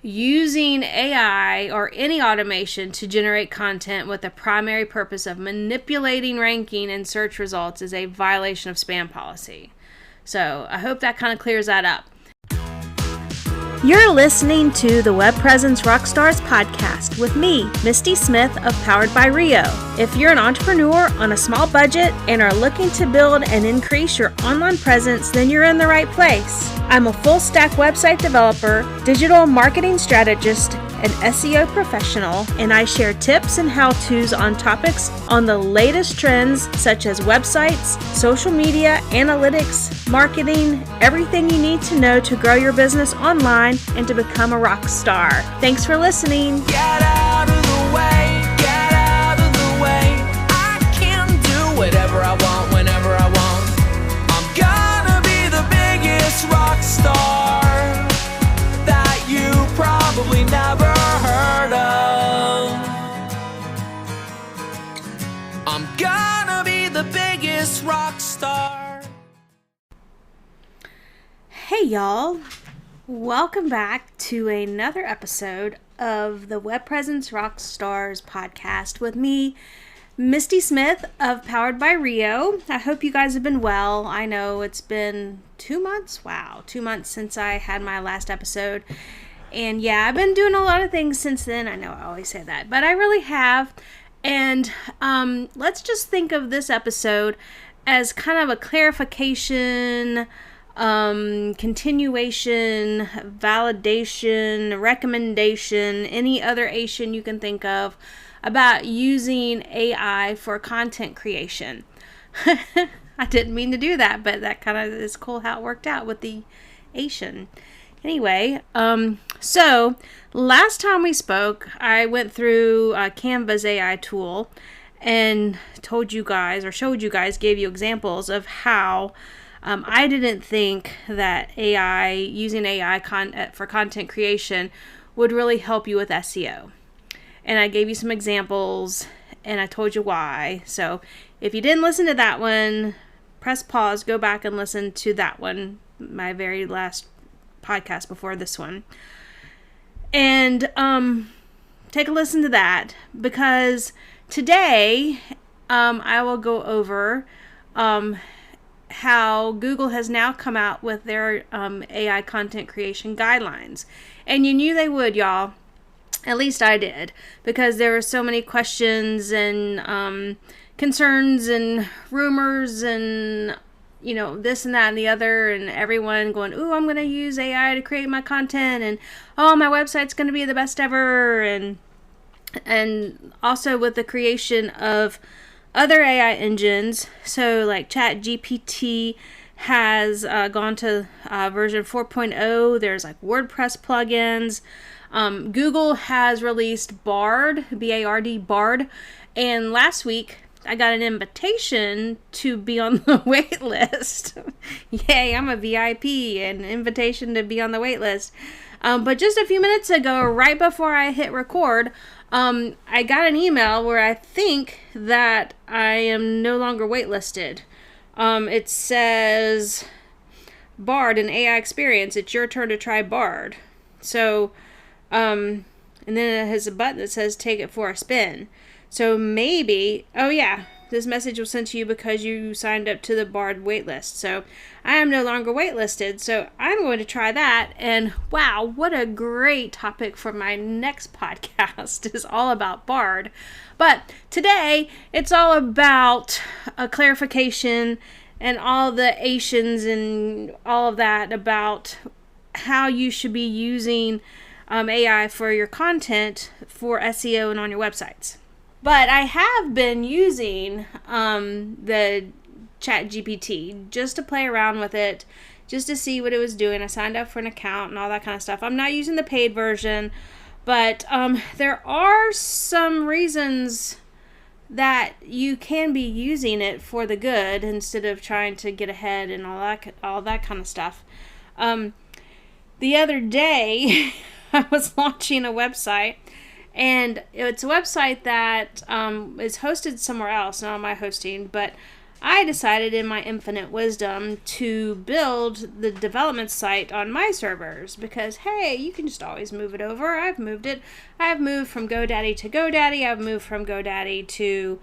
Using AI or any automation to generate content with the primary purpose of manipulating ranking and search results is a violation of spam policy. So I hope that kind of clears that up. You're listening to the Web Presence Rockstars podcast with me, Misty Smith of Powered by Rio. If you're an entrepreneur on a small budget and are looking to build and increase your online presence, then you're in the right place. I'm a full stack website developer, digital marketing strategist, and SEO professional, and I share tips and how-tos on topics on the latest trends such as websites, social media, analytics, marketing, everything you need to know to grow your business online and to become a rock star. Thanks for listening. Get out of the way, get out of the way. I can do whatever I want, whenever I want. I'm gonna be the biggest rock star that you probably never heard of. I'm gonna be the biggest rock star. Hey y'all, welcome back to another episode of the Web Presence Rockstars podcast with me, Misty Smith of Powered by Rio. I hope you guys have been well. I know it's been 2 months. Wow, 2 months since I had my last episode. And yeah, I've been doing a lot of things since then. I know I always say that, but I really have. And let's just think of this episode as kind of a clarification, continuation, validation, recommendation, any other Asian you can think of about using AI for content creation. I didn't mean to do that, but that kind of is cool how it worked out with the Asian. Anyway, so last time we spoke, I went through Canva's AI tool and told you guys, or showed you guys, gave you examples of how I didn't think that AI, using AI for content creation would really help you with SEO. And I gave you some examples and I told you why. So if you didn't listen to that one, press pause, go back and listen to that one, my very last podcast before this one. And take a listen to that, because today I will go over how Google has now come out with their AI content creation guidelines. And you knew they would, y'all. At least I did, because there were so many questions and concerns and rumors and, you know, this and that and the other, and everyone going, ooh, I'm going to use AI to create my content, and oh, my website's going to be the best ever. And also with the creation of other AI engines, so like ChatGPT has gone to version 4.0. There's like WordPress plugins. Google has released Bard, B-A-R-D, Bard, and last week I got an invitation to be on the wait list. Yay, I'm a VIP, an invitation to be on the wait list. But just a few minutes ago, right before I hit record, I got an email where I think that I am no longer waitlisted. It says, Bard, an AI experience, it's your turn to try Bard. So, and then it has a button that says take it for a spin. So maybe, oh yeah, this message was sent to you because you signed up to the Bard waitlist. So I am no longer waitlisted. So I'm going to try that. And wow, what a great topic for my next podcast is all about Bard. But today it's all about a clarification and all the Asians and all of that about how you should be using AI for your content for SEO and on your websites. But I have been using the ChatGPT just to play around with it, just to see what it was doing. I signed up for an account and all that kind of stuff. I'm not using the paid version, but there are some reasons that you can be using it for the good instead of trying to get ahead and all that kind of stuff. The other day, I was launching a website. And it's a website that is hosted somewhere else, not on my hosting, but I decided in my infinite wisdom to build the development site on my servers because, hey, you can just always move it over. I've moved it. I've moved from GoDaddy to GoDaddy. I've moved from GoDaddy to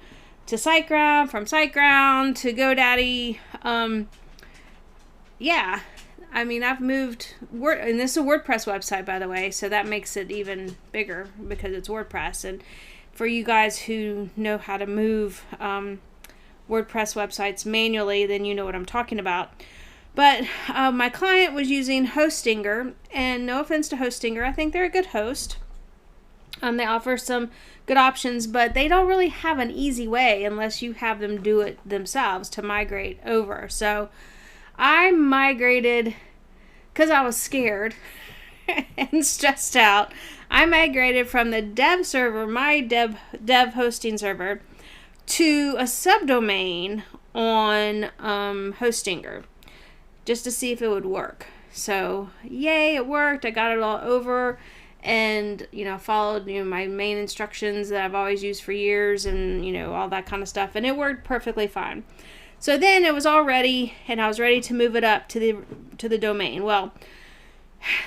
SiteGround, from SiteGround to GoDaddy. Yeah, I mean, I've moved, and this is a WordPress website, by the way, so that makes it even bigger because it's WordPress. And for you guys who know how to move WordPress websites manually, then you know what I'm talking about. But my client was using Hostinger, and no offense to Hostinger, I think they're a good host. They offer some good options, but they don't really have an easy way unless you have them do it themselves to migrate over. So I migrated because I was scared and stressed out. I migrated from the dev server, my dev hosting server, to a subdomain on Hostinger just to see if it would work. So yay, it worked. I got it all over and followed my main instructions that I've always used for years and all that kind of stuff, and it worked perfectly fine. So then it was all ready and I was ready to move it up to the domain. Well,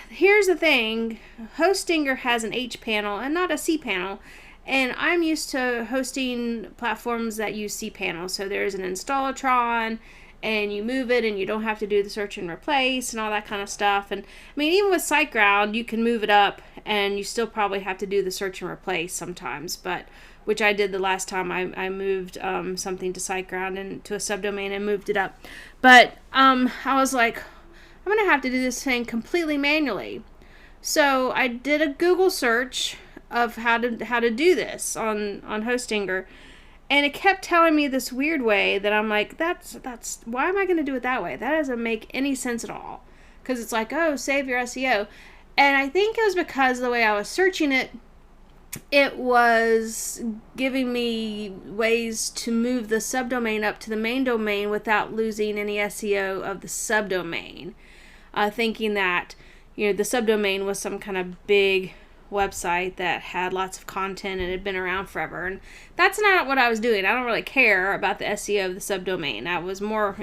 here's the thing. Hostinger has an hPanel and not a cPanel. And I'm used to hosting platforms that use cPanel. So there's an Installatron, and you move it, and you don't have to do the search and replace and all that kind of stuff. And I mean, even with SiteGround, you can move it up, and you still probably have to do the search and replace sometimes. But which I did the last time I moved something to SiteGround and to a subdomain and moved it up. But I was like, I'm gonna have to do this thing completely manually. So I did a Google search of how to do this on Hostinger, and it kept telling me this weird way that I'm like, that's why am I going to do it that way? That doesn't make any sense at all, because it's like, oh, save your SEO. And I think it was because the way I was searching it was giving me ways to move the subdomain up to the main domain without losing any SEO of the subdomain, thinking that the subdomain was some kind of big website that had lots of content and had been around forever, and that's not what I was doing. I don't really care about the SEO of the subdomain. I was more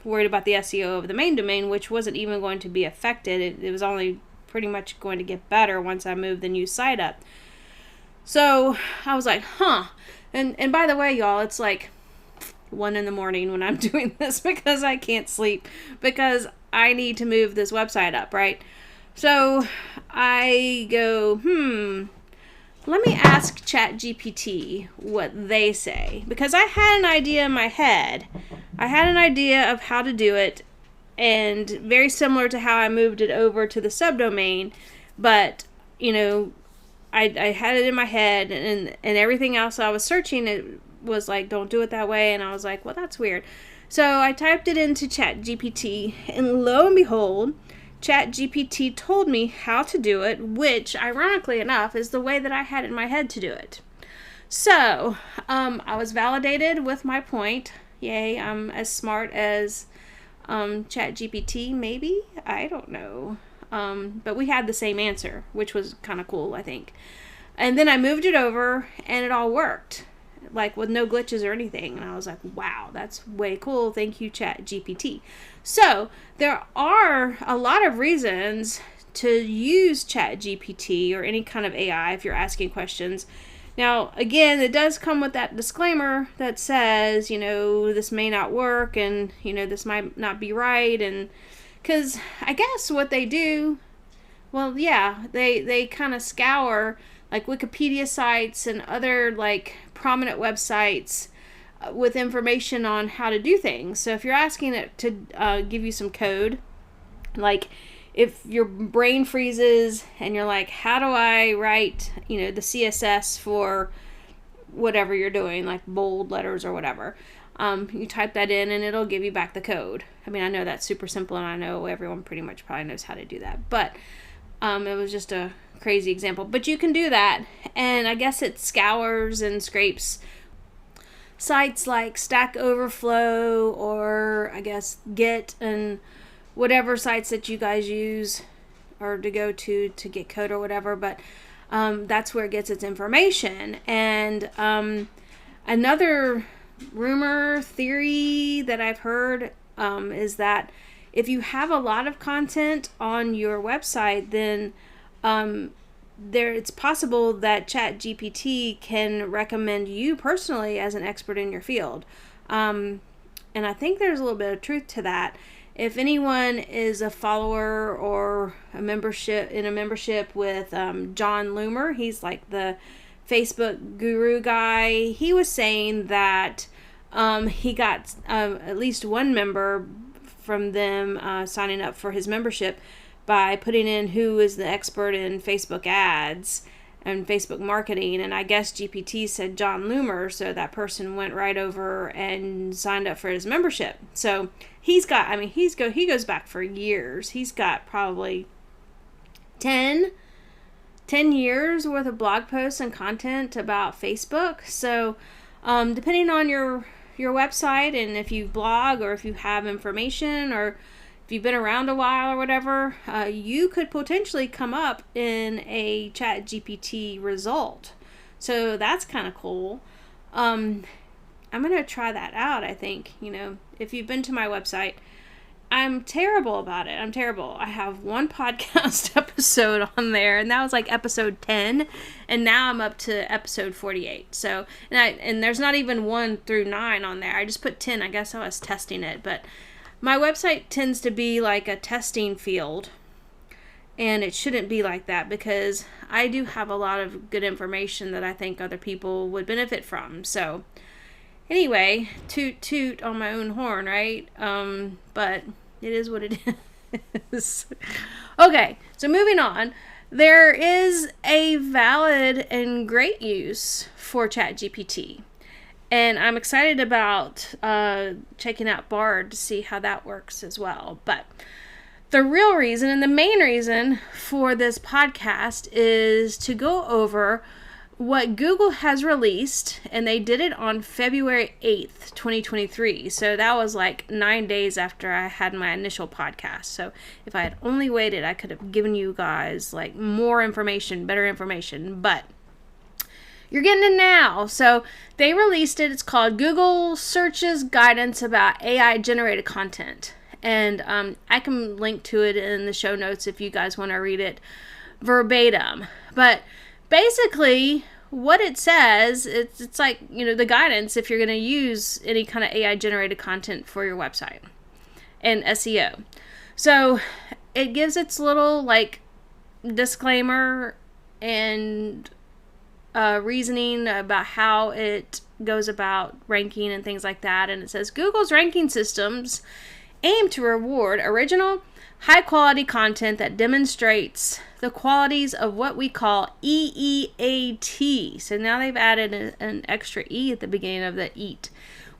worried about the SEO of the main domain, which wasn't even going to be affected. It was only pretty much going to get better once I moved the new site up. So I was like, and by the way, y'all, it's like 1 a.m. when I'm doing this because I can't sleep because I need to move this website up, right? So I go, let me ask ChatGPT what they say, because I had an idea in my head. I had an idea of how to do it, and very similar to how I moved it over to the subdomain, but I had it in my head, and everything else I was searching, it was like, don't do it that way, and I was like, well, that's weird. So I typed it into ChatGPT, and lo and behold, ChatGPT told me how to do it, which, ironically enough, is the way that I had in my head to do it. So, I was validated with my point. Yay, I'm as smart as ChatGPT, maybe? I don't know. But we had the same answer, which was kind of cool, I think. And then I moved it over, and it all worked, like with no glitches or anything. And I was like, wow, that's way cool. Thank you, ChatGPT. So there are a lot of reasons to use ChatGPT or any kind of AI if you're asking questions. Now, again, it does come with that disclaimer that says, this may not work, and, this might not be right. And because I guess what they do, well, yeah, they kind of scour like Wikipedia sites and other like prominent websites with information on how to do things. So if you're asking it to give you some code, like if your brain freezes and you're like, how do I write, the CSS for whatever you're doing, like bold letters or whatever, you type that in and it'll give you back the code. I mean, I know that's super simple, and I know everyone pretty much probably knows how to do that, but it was just a crazy example. But you can do that, and I guess it scours and scrapes sites like Stack Overflow, or I guess Git, and whatever sites that you guys use or to go to get code or whatever. But that's where it gets its information. And another rumor theory that I've heard is that if you have a lot of content on your website, then it's possible that ChatGPT can recommend you personally as an expert in your field. And I think there's a little bit of truth to that. If anyone is a follower or a membership with John Loomer, he's like the Facebook guru guy. He was saying that he got at least one member from them signing up for his membership by putting in who is the expert in Facebook ads and Facebook marketing, and I guess GPT said John Loomer, so that person went right over and signed up for his membership. So he goes back for years. He's got probably 10 years worth of blog posts and content about Facebook. So depending on your website, and if you blog or if you have information or if you've been around a while or whatever, you could potentially come up in a ChatGPT result. So that's kind of cool. I'm going to try that out, I think. If you've been to my website, I'm terrible about it. I'm terrible. I have one podcast episode on there, and that was like episode 10, and now I'm up to episode 48. So, and there's not even 1 through 9 on there. I just put 10. I guess I was testing it, but my website tends to be like a testing field, and it shouldn't be like that because I do have a lot of good information that I think other people would benefit from. So anyway, toot on my own horn, right? But it is what it is. Okay, so moving on. There is a valid and great use for ChatGPT. And I'm excited about checking out Bard to see how that works as well. But the real reason and the main reason for this podcast is to go over what Google has released, and they did it on February 8th, 2023. So that was like 9 days after I had my initial podcast. So if I had only waited, I could have given you guys like more information, better information, but you're getting it now. So they released it. It's called Google Searches Guidance About AI Generated Content. And I can link to it in the show notes if you guys want to read it verbatim. But basically, what it says, it's like, the guidance if you're going to use any kind of AI generated content for your website and SEO. So it gives its little like disclaimer and reasoning about how it goes about ranking and things like that. And it says Google's ranking systems aim to reward original, high-quality content that demonstrates the qualities of what we call EEAT. So now they've added an extra E at the beginning of the EAT,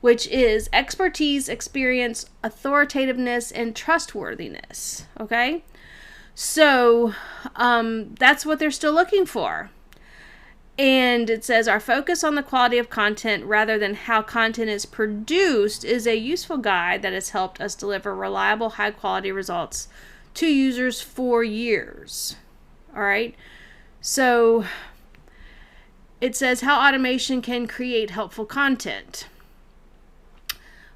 which is expertise, experience, authoritativeness, and trustworthiness. Okay? So that's what they're still looking for. And it says our focus on the quality of content rather than how content is produced is a useful guide that has helped us deliver reliable, high-quality results to users for years. All right. So it says how automation can create helpful content.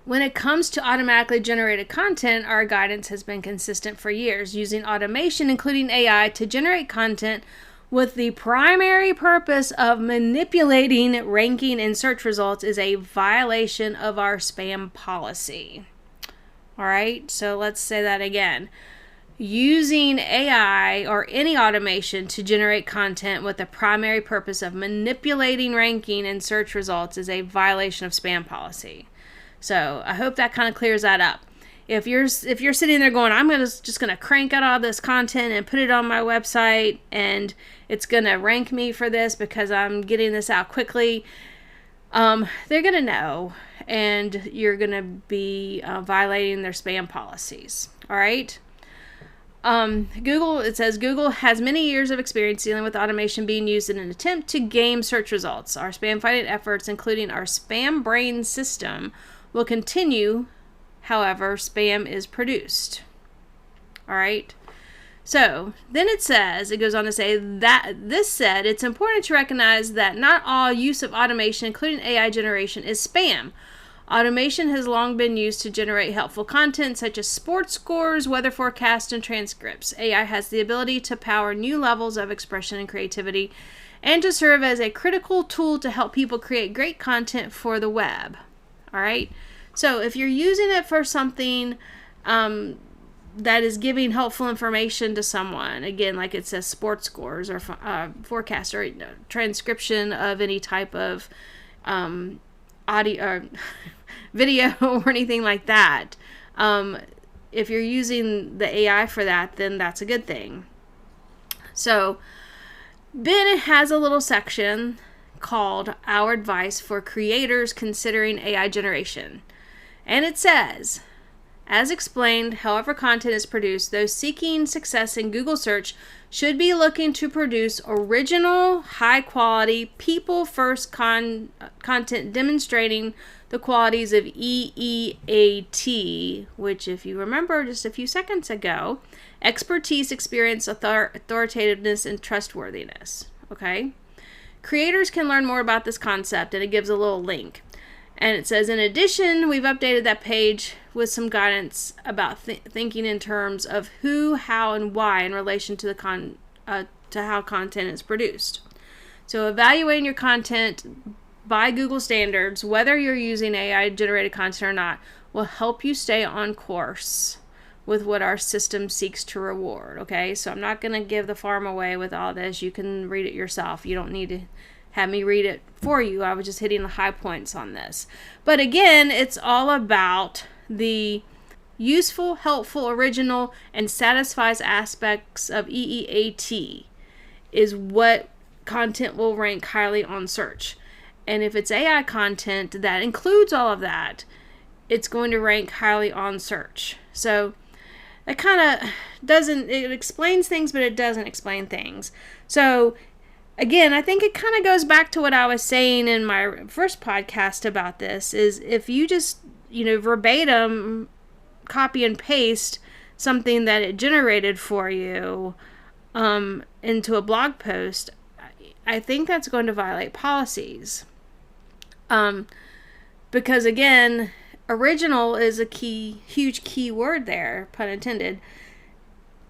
When it comes to automatically generated content, our guidance has been consistent for years, using automation, including AI, to generate content with the primary purpose of manipulating ranking and search results is a violation of our spam policy. All right, so let's say that again. Using AI or any automation to generate content with the primary purpose of manipulating ranking and search results is a violation of spam policy. So I hope that kind of clears that up. If you're sitting there going, I'm just gonna crank out all this content and put it on my website, and it's gonna rank me for this because I'm getting this out quickly, they're gonna know, and you're gonna be violating their spam policies. All right. It says Google has many years of experience dealing with automation being used in an attempt to game search results. Our spam fighting efforts, including our spam brain system, will continue. However, spam is produced. All right. So then it goes on to say that this said, it's important to recognize that not all use of automation, including AI generation, is spam. Automation has long been used to generate helpful content such as sports scores, weather forecasts, and transcripts. AI has the ability to power new levels of expression and creativity and to serve as a critical tool to help people create great content for the web. All right? So if you're using it for something that is giving helpful information to someone, again, like it says sports scores or forecast or transcription of any type of audio or video or anything like that, if you're using the AI for that, then that's a good thing. So Ben has a little section called Our Advice for Creators Considering AI Generation. And it says, as explained, however content is produced, those seeking success in Google search should be looking to produce original, high-quality, people-first content demonstrating the qualities of EEAT, which, if you remember just a few seconds ago, expertise, experience, authoritativeness, and trustworthiness. Okay? Creators can learn more about this concept, and it gives a little link. And it says, in addition, we've updated that page with some guidance about thinking in terms of who, how, and why in relation to the to how content is produced. So evaluating your content by Google standards, whether you're using AI-generated content or not, will help you stay on course with what our system seeks to reward. Okay, so I'm not going to give the farm away with all this. You can read it yourself. You don't need to have me read it for you. I was just hitting the high points on this. But again, it's all about the useful, helpful, original, and satisfies aspects of EEAT is what content will rank highly on search. And if it's AI content that includes all of that, it's going to rank highly on search. So it kind of it explains things, but it doesn't explain things. So again, I think it kind of goes back to what I was saying in my first podcast about this, is if you just, verbatim copy and paste something that it generated for you into a blog post, I think that's going to violate policies. Because again, original is a huge key word there, pun intended.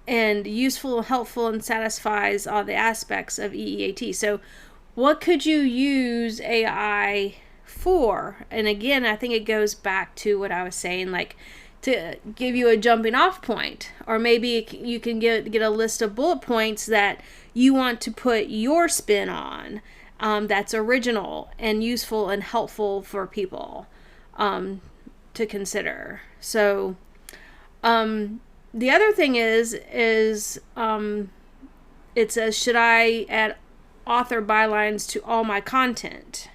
And useful, helpful, and satisfies all the aspects of EEAT. So what could you use AI for? And again, I think it goes back to what I was saying, like to give you a jumping off point. Or maybe you can get a list of bullet points that you want to put your spin on, that's original and useful and helpful for people to consider. So the other thing is it says, should I add author bylines to all my content?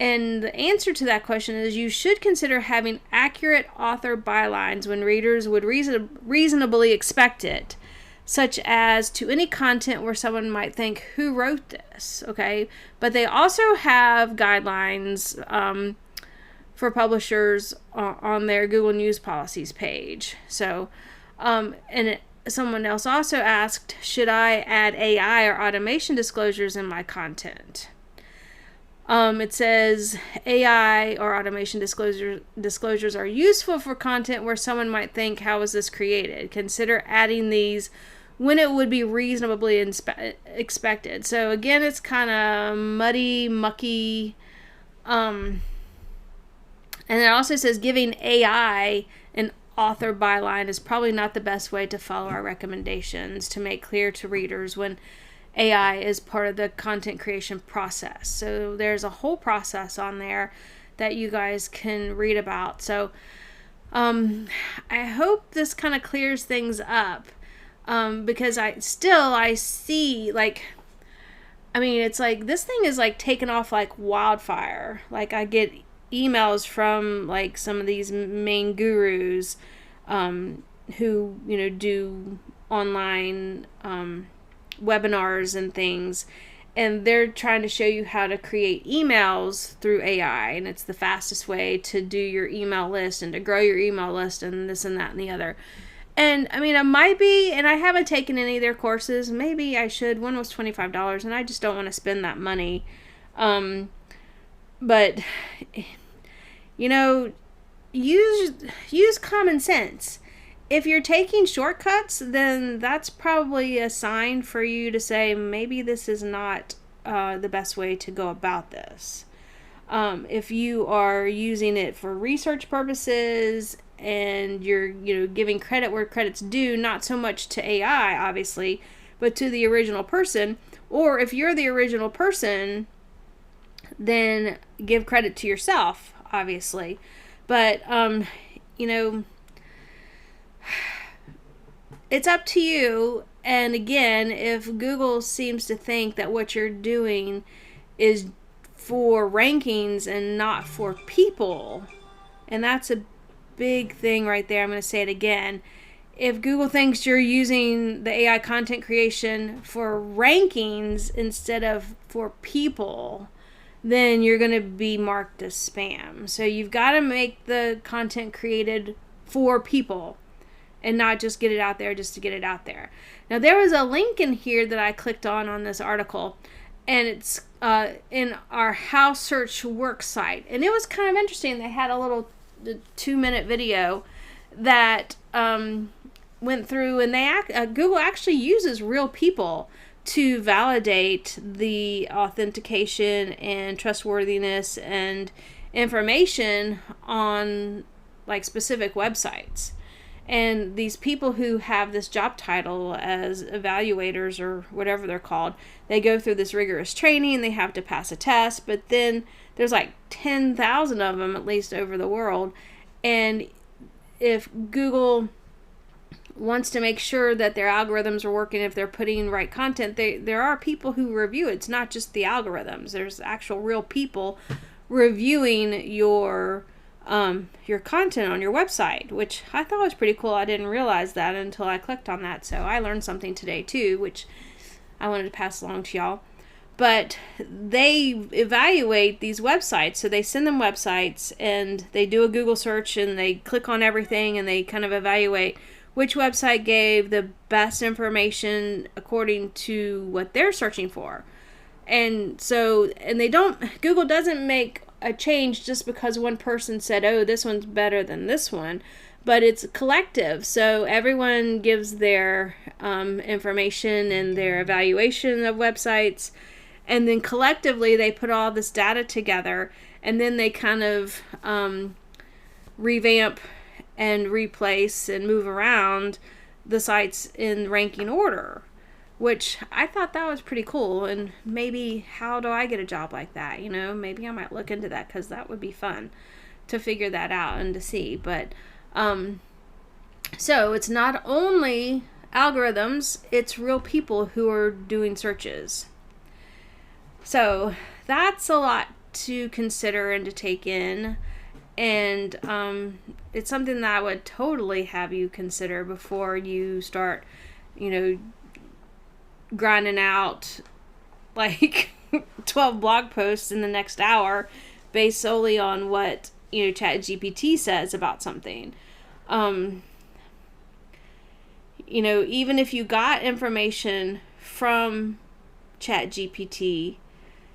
And the answer to that question is you should consider having accurate author bylines when readers would reasonably expect it, such as to any content where someone might think, who wrote this? Okay, but they also have guidelines for publishers on their Google News Policies page. So, someone else also asked, should I add AI or automation disclosures in my content? It says AI or automation disclosures are useful for content where someone might think, how was this created? Consider adding these when it would be reasonably expected. So again, it's kind of muddy, mucky. And it also says giving AI an author byline is probably not the best way to follow our recommendations to make clear to readers when AI is part of the content creation process. So there's a whole process on there that you guys can read about. So I hope this kind of clears things up, because I see, like, I mean, it's like this thing is like taking off like wildfire. Like I get emails from like some of these main gurus who do online webinars and things, and they're trying to show you how to create emails through AI, and it's the fastest way to do your email list and to grow your email list and this and that and the other. And I mean, I might be, and I haven't taken any of their courses. Maybe I should. One was $25 and I just don't want to spend that money. But You know, use common sense. If you're taking shortcuts, then that's probably a sign for you to say maybe this is not the best way to go about this. If you are using it for research purposes and you're giving credit where credit's due, not so much to AI obviously, but to the original person, or if you're the original person, then give credit to yourself obviously. But it's up to you. And again, if Google seems to think that what you're doing is for rankings and not for people, and that's a big thing right there. I'm going to say it again. If Google thinks you're using the AI content creation for rankings instead of for people, then you're going to be marked as spam. So you've got to make the content created for people and not just get it out there just to get it out there. Now, there was a link in here that I clicked on this article, and it's in our How Search Works site. And it was kind of interesting. They had a little 2-minute video that went through, and Google actually uses real people to validate the authentication and trustworthiness and information on like specific websites. And these people who have this job title as evaluators or whatever they're called, they go through this rigorous training, they have to pass a test, but then there's like 10,000 of them at least over the world. And if Google wants to make sure that their algorithms are working, if they're putting right content, there are people who review it. It's not just the algorithms. There's actual real people reviewing your content on your website, which I thought was pretty cool. I didn't realize that until I clicked on that. So I learned something today too, which I wanted to pass along to y'all. But they evaluate these websites. So they send them websites and they do a Google search and they click on everything and they kind of evaluate which website gave the best information according to what they're searching for. And so, Google doesn't make a change just because one person said, oh, this one's better than this one, but it's collective. So everyone gives their information and their evaluation of websites, and then collectively they put all this data together, and then they kind of revamp and replace and move around the sites in ranking order, which I thought that was pretty cool. And maybe, how do I get a job like that? Maybe I might look into that, because that would be fun to figure that out and to see. But so it's not only algorithms, it's real people who are doing searches. So that's a lot to consider and to take in. And it's something that I would totally have you consider before you start, grinding out like 12 blog posts in the next hour based solely on what, ChatGPT says about something. Even if you got information from ChatGPT,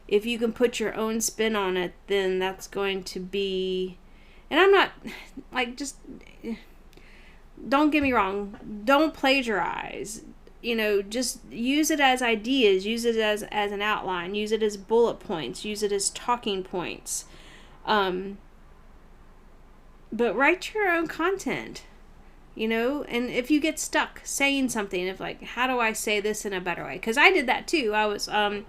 if you can put your own spin on it, then that's going to be... And I'm not, just, don't get me wrong, don't plagiarize, just use it as ideas, use it as an outline, use it as bullet points, use it as talking points, but write your own content, and if you get stuck saying something, how do I say this in a better way? Because I did that too. I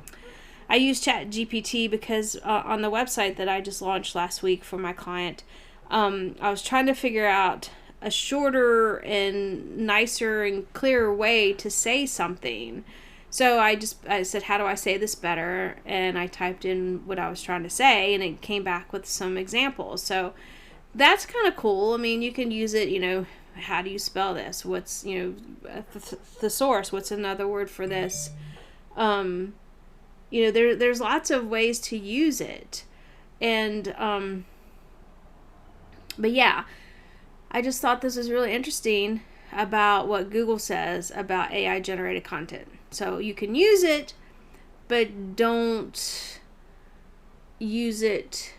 used ChatGPT because on the website that I just launched last week for my client, I was trying to figure out a shorter and nicer and clearer way to say something. So I said, how do I say this better? And I typed in what I was trying to say, and it came back with some examples. So that's kind of cool. I mean, you can use it, how do you spell this? What's, thesaurus? What's another word for this? There's lots of ways to use it. And, but yeah, I just thought this was really interesting about what Google says about AI generated content. So you can use it, but don't use it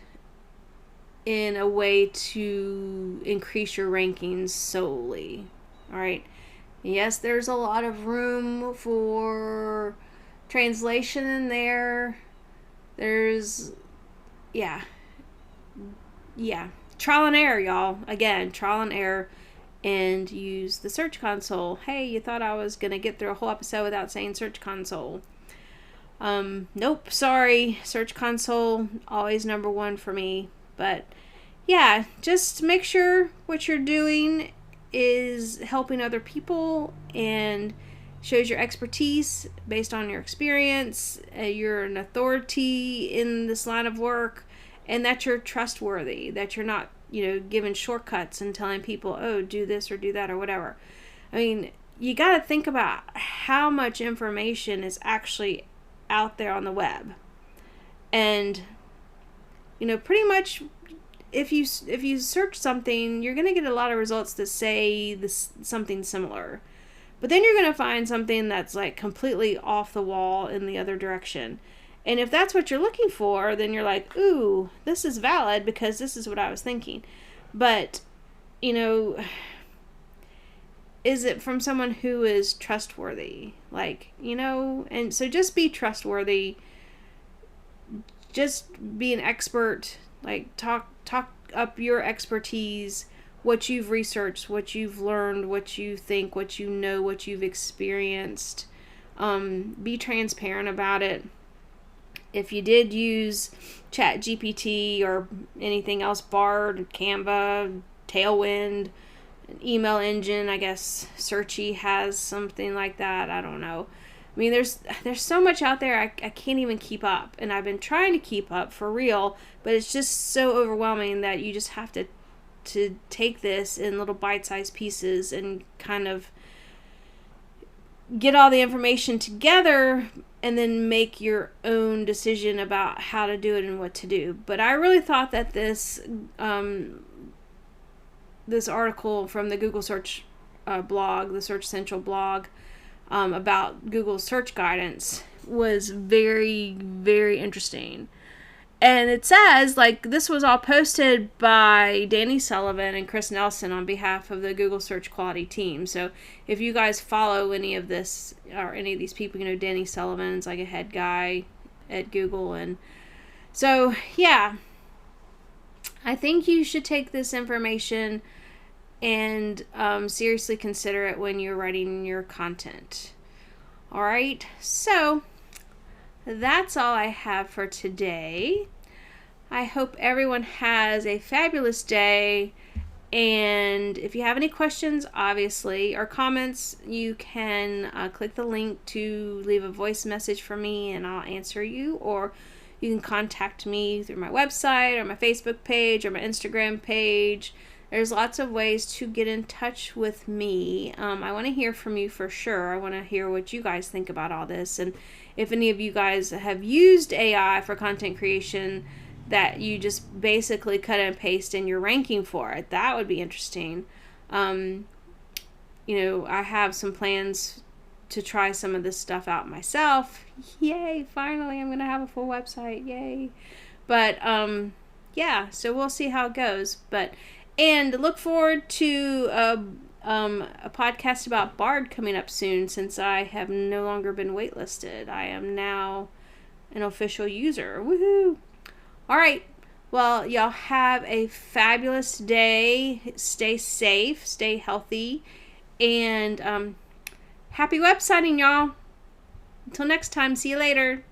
in a way to increase your rankings solely. All right. Yes, there's a lot of room for translation in there. There's, yeah. Trial and error, y'all. Again, trial and error. And use the Search Console. Hey, you thought I was going to get through a whole episode without saying Search Console. Nope, sorry. Search Console, always number one for me. But yeah, just make sure what you're doing is helping other people and shows your expertise based on your experience. You're an authority in this line of work, and that you're trustworthy, that you're not, giving shortcuts and telling people, oh, do this or do that or whatever. I mean, you got to think about how much information is actually out there on the web. And, pretty much if you search something, you're going to get a lot of results that say something similar. But then you're going to find something that's like completely off the wall in the other direction. And if that's what you're looking for, then you're like, ooh, this is valid because this is what I was thinking. But, is it from someone who is trustworthy? And so just be trustworthy. Just be an expert. Talk up your expertise, what you've researched, what you've learned, what you think, what you know, what you've experienced. Be transparent about it. If you did use ChatGPT or anything else, Bard, Canva, Tailwind, an email engine, I guess Searchy has something like that. I don't know. I mean, there's so much out there, I can't even keep up. And I've been trying to keep up for real, but it's just so overwhelming that you just have to take this in little bite-sized pieces and kind of get all the information together and then make your own decision about how to do it and what to do. But I really thought that this article from the Google Search blog, the Search Central blog, about Google search guidance was very, very interesting. And it says, this was all posted by Danny Sullivan and Chris Nelson on behalf of the Google Search Quality team. So if you guys follow any of this, or any of these people, Danny Sullivan's like a head guy at Google. And so, yeah, I think you should take this information and seriously consider it when you're writing your content. All right, so that's all I have for today. I hope everyone has a fabulous day. And if you have any questions, obviously, or comments, you can click the link to leave a voice message for me and I'll answer you. Or you can contact me through my website or my Facebook page or my Instagram page. There's lots of ways to get in touch with me. I want to hear from you for sure. I want to hear what you guys think about all this. And if any of you guys have used AI for content creation that you just basically cut and paste in your ranking for it, that would be interesting. I have some plans to try some of this stuff out myself. Yay, finally I'm going to have a full website. Yay. But, so we'll see how it goes. And look forward to a podcast about Bard coming up soon, since I have no longer been waitlisted. I am now an official user. Woohoo! All right. Well, y'all have a fabulous day. Stay safe, stay healthy, and happy websiting, y'all. Until next time, see you later.